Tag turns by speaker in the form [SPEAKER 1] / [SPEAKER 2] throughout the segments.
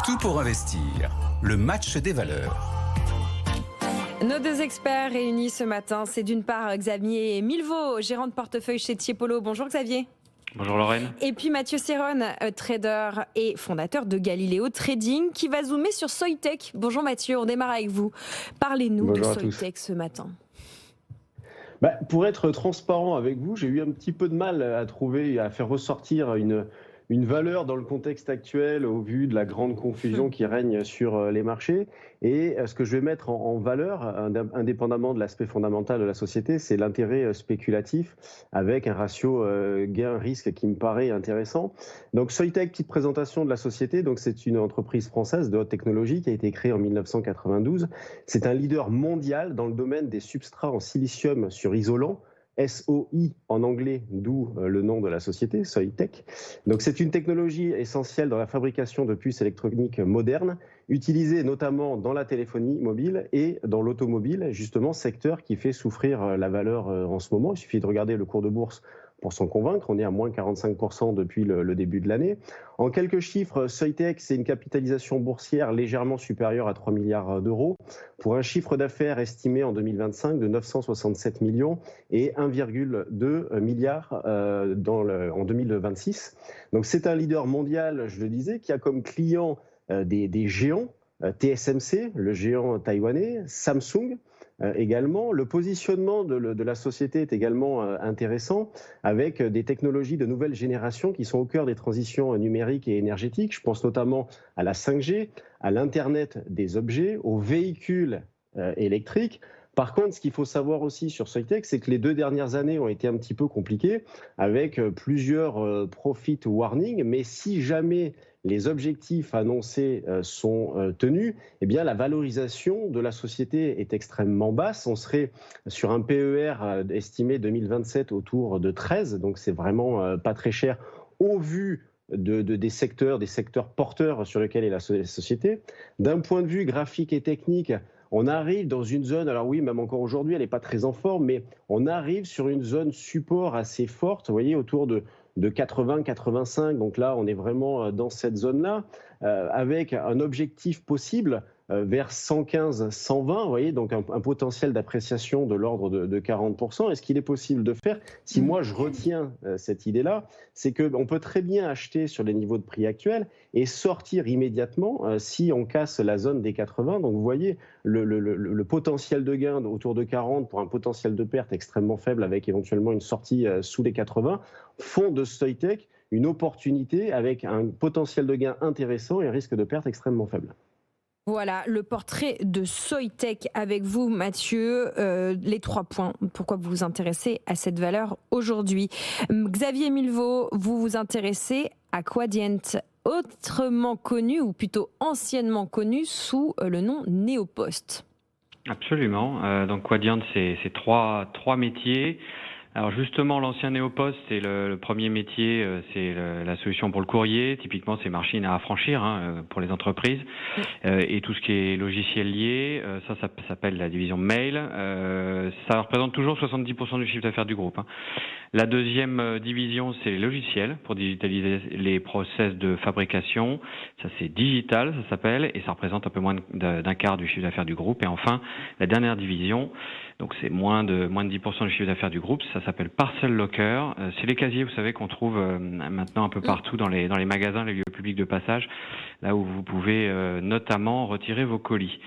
[SPEAKER 1] Tout pour investir, le match des valeurs.
[SPEAKER 2] Nos deux experts réunis ce matin, c'est d'une part Xavier Milvaud, gérant de portefeuille chez Tiepolo. Bonjour Xavier.
[SPEAKER 3] Bonjour Lorraine.
[SPEAKER 2] Et puis Mathieu Serron, trader et fondateur de Galileo Trading, qui va zoomer sur Soitec. Bonjour Mathieu, on démarre avec vous. Parlez-nous de Soitec ce matin.
[SPEAKER 4] Pour être transparent avec vous, j'ai eu un petit peu de mal à trouver, à faire ressortir une valeur dans le contexte actuel au vu de la grande confusion qui règne sur les marchés. Et ce que je vais mettre en valeur, indépendamment de l'aspect fondamental de la société, c'est l'intérêt spéculatif avec un ratio gain-risque qui me paraît intéressant. Donc Soitec, petite présentation de la société. Donc c'est une entreprise française de haute technologie qui a été créée en 1992. C'est un leader mondial dans le domaine des substrats en silicium sur isolant. SOI en anglais, d'où le nom de la société, Soitec. Donc c'est une technologie essentielle dans la fabrication de puces électroniques modernes, utilisée notamment dans la téléphonie mobile et dans l'automobile, justement secteur qui fait souffrir la valeur en ce moment. Il suffit de regarder le cours de bourse pour s'en convaincre, on est à moins 45% depuis le début de l'année. En quelques chiffres, Soitec, c'est une capitalisation boursière légèrement supérieure à 3 milliards d'euros, pour un chiffre d'affaires estimé en 2025 de 967 millions et 1,2 milliard en 2026. Donc c'est un leader mondial, je le disais, qui a comme client des géants, TSMC, le géant taïwanais, Samsung, également. Le positionnement de la société est également intéressant, avec des technologies de nouvelle génération qui sont au cœur des transitions numériques et énergétiques. Je pense notamment à la 5G, à l'Internet des objets, aux véhicules électriques. Par contre, ce qu'il faut savoir aussi sur Soitec, c'est que les 2 dernières années ont été un petit peu compliquées, avec plusieurs profit warnings, mais si jamais les objectifs annoncés sont tenus, eh bien la valorisation de la société est extrêmement basse. On serait sur un PER estimé 2027 autour de 13, donc c'est vraiment pas très cher au vu des secteurs porteurs sur lesquels est la société. D'un point de vue graphique et technique, on arrive dans une zone, alors oui, même encore aujourd'hui, elle n'est pas très en forme, mais on arrive sur une zone support assez forte, vous voyez, autour de 80-85. Donc là, on est vraiment dans cette zone-là, avec un objectif possible vers 115-120, vous voyez, donc un potentiel d'appréciation de l'ordre de 40%. Et ce qu'il est possible de faire, si moi je retiens cette idée-là, c'est qu'on peut très bien acheter sur les niveaux de prix actuels et sortir immédiatement si on casse la zone des 80. Donc vous voyez, le potentiel de gain autour de 40 pour un potentiel de perte extrêmement faible avec éventuellement une sortie sous les 80 font de Soitec une opportunité avec un potentiel de gain intéressant et un risque de perte extrêmement faible.
[SPEAKER 2] Voilà, le portrait de Soitec avec vous, Mathieu. Les 3 points, pourquoi vous vous intéressez à cette valeur aujourd'hui. Xavier Milvaud, vous vous intéressez à Quadient, autrement connu, ou plutôt anciennement connu, sous le nom Neopost.
[SPEAKER 3] Absolument. Donc Quadient, c'est trois métiers. Alors justement, l'ancien Neopost, c'est le premier métier, c'est la solution pour le courrier. Typiquement, c'est machines à affranchir pour les entreprises. Et tout ce qui est logiciel lié, ça s'appelle la division mail. Ça représente toujours 70% du chiffre d'affaires du groupe. La deuxième division, c'est les logiciels pour digitaliser les process de fabrication. Ça, c'est digital, ça s'appelle, et ça représente un peu moins d'un quart du chiffre d'affaires du groupe. Et enfin, la dernière division, donc c'est moins de 10% du chiffre d'affaires du groupe, ça s'appelle Parcel Locker. C'est les casiers, vous savez, qu'on trouve maintenant un peu partout dans les magasins, les lieux publics de passage, là où vous pouvez notamment retirer vos colis.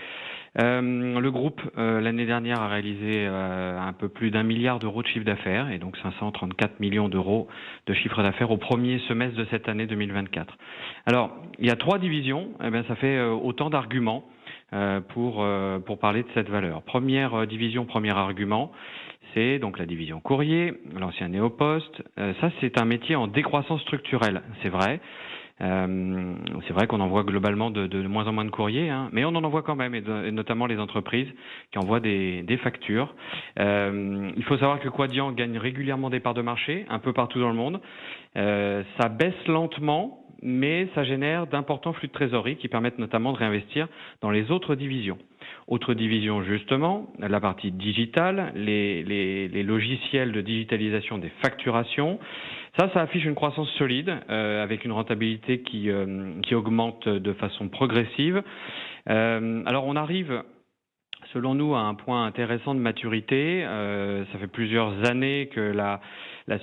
[SPEAKER 3] Le groupe, l'année dernière, a réalisé un peu plus d'1 milliard d'euros de chiffre d'affaires et donc 534 millions d'euros de chiffre d'affaires au premier semestre de cette année 2024. Alors, il y a 3 divisions, ça fait autant d'arguments pour parler de cette valeur. Première division, premier argument, c'est donc la division courrier, l'ancien Neopost. Ça, c'est un métier en décroissance structurelle, c'est vrai. C'est vrai qu'on envoie globalement de moins en moins de courriers, mais on en envoie quand même, et notamment les entreprises qui envoient des factures. Il faut savoir que Quadient gagne régulièrement des parts de marché, un peu partout dans le monde. Ça baisse lentement, mais ça génère d'importants flux de trésorerie qui permettent notamment de réinvestir dans les autres divisions. Autre division justement, la partie digitale, les logiciels de digitalisation des facturations. Ça affiche une croissance solide avec une rentabilité qui augmente de façon progressive. Alors on arrive, selon nous, à un point intéressant de maturité. Ça fait plusieurs années que la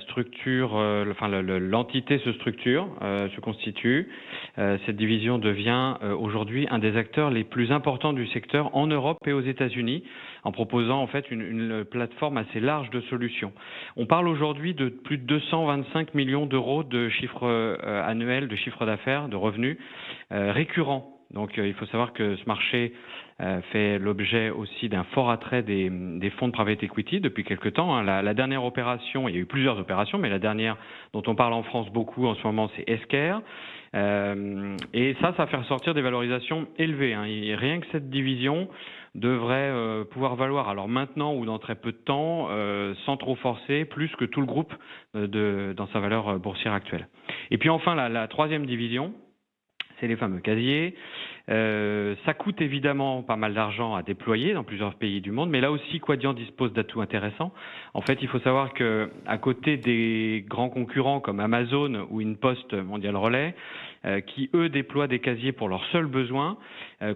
[SPEAKER 3] structure, l'entité se structure, se constitue. Cette division devient aujourd'hui un des acteurs les plus importants du secteur en Europe et aux États-Unis, en proposant en fait une plateforme assez large de solutions. On parle aujourd'hui de plus de 225 millions d'euros de chiffre annuel, de chiffre d'affaires, de revenus récurrents. Donc il faut savoir que ce marché fait l'objet aussi d'un fort attrait des fonds de private equity depuis quelque temps. Hein. La dernière opération, il y a eu plusieurs opérations, mais la dernière dont on parle en France beaucoup en ce moment, c'est Esker. Et ça fait ressortir des valorisations élevées. Hein. Et rien que cette division devrait pouvoir valoir, alors maintenant ou dans très peu de temps, sans trop forcer, plus que tout le groupe dans sa valeur boursière actuelle. Et puis enfin, la troisième division, c'est les fameux casiers. Ça coûte évidemment pas mal d'argent à déployer dans plusieurs pays du monde, mais là aussi, Quadient dispose d'atouts intéressants. En fait, il faut savoir que à côté des grands concurrents comme Amazon ou InPost Mondial Relay, qui eux déploient des casiers pour leurs seuls besoins,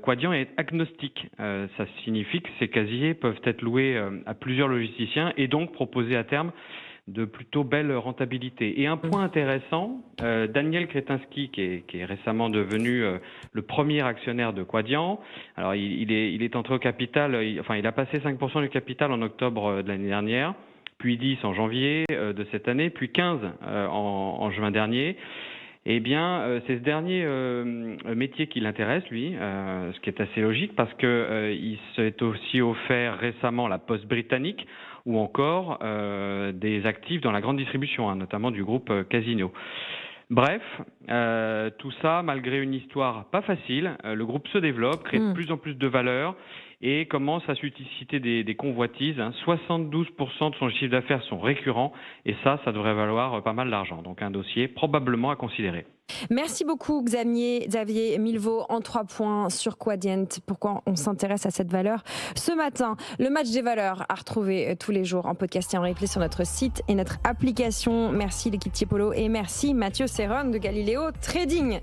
[SPEAKER 3] Quadient est agnostique. Ça signifie que ces casiers peuvent être loués à plusieurs logisticiens et donc proposer à terme de plutôt belle rentabilité. Et un point intéressant, Daniel Kretinsky, qui est récemment devenu le premier actionnaire de Quadient, alors il est entré au capital, il a passé 5% du capital en octobre de l'année dernière, puis 10 en janvier de cette année, puis 15 en juin dernier. Eh bien, c'est ce dernier métier qui l'intéresse, lui, ce qui est assez logique parce que il s'est aussi offert récemment la Poste britannique ou encore des actifs dans la grande distribution, hein, notamment du groupe Casino. Bref, tout ça, malgré une histoire pas facile, le groupe se développe, crée de plus en plus de valeur et commence à susciter des convoitises. 72% de son chiffre d'affaires sont récurrents et ça devrait valoir pas mal d'argent. Donc un dossier probablement à considérer.
[SPEAKER 2] Merci beaucoup Xavier Milvaud en 3 points sur Quadient. Pourquoi on s'intéresse à cette valeur ce matin? Le match des valeurs à retrouver tous les jours en podcast et en replay sur notre site et notre application. Merci l'équipe Tiepolo et merci Mathieu Serron de Galileo Trading.